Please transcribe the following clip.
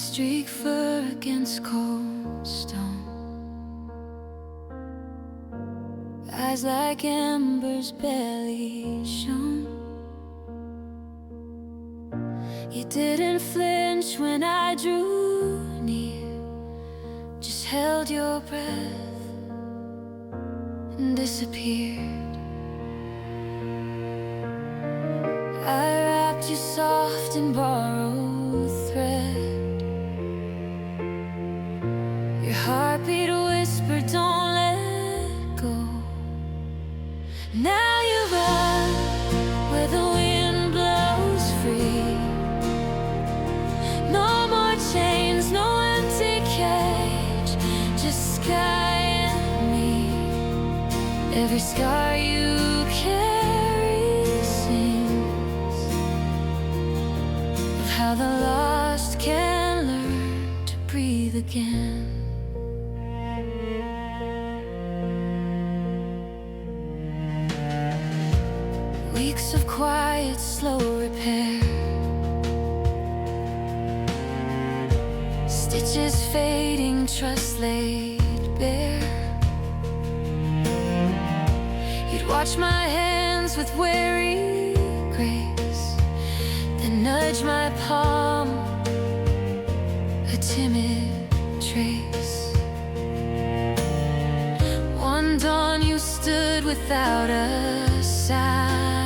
streak fur against cold stone, eyes like embers barely shone. You didn't flinch when I drew near, just held your breath and disappeared. I wrapped you soft in borrowed thread. Your heartbeat whispered, don't let go. Now you run where the wind blows free. No more chains, no empty cage, just sky and me. Every scar you carry sings of how the lost can learn to breathe again. Weeks of quiet, slow repair, stitches fading, trust laid bare. You'd watch my hands with wary grace, then nudge my palm, a timid trace. One dawn you stood without a sign,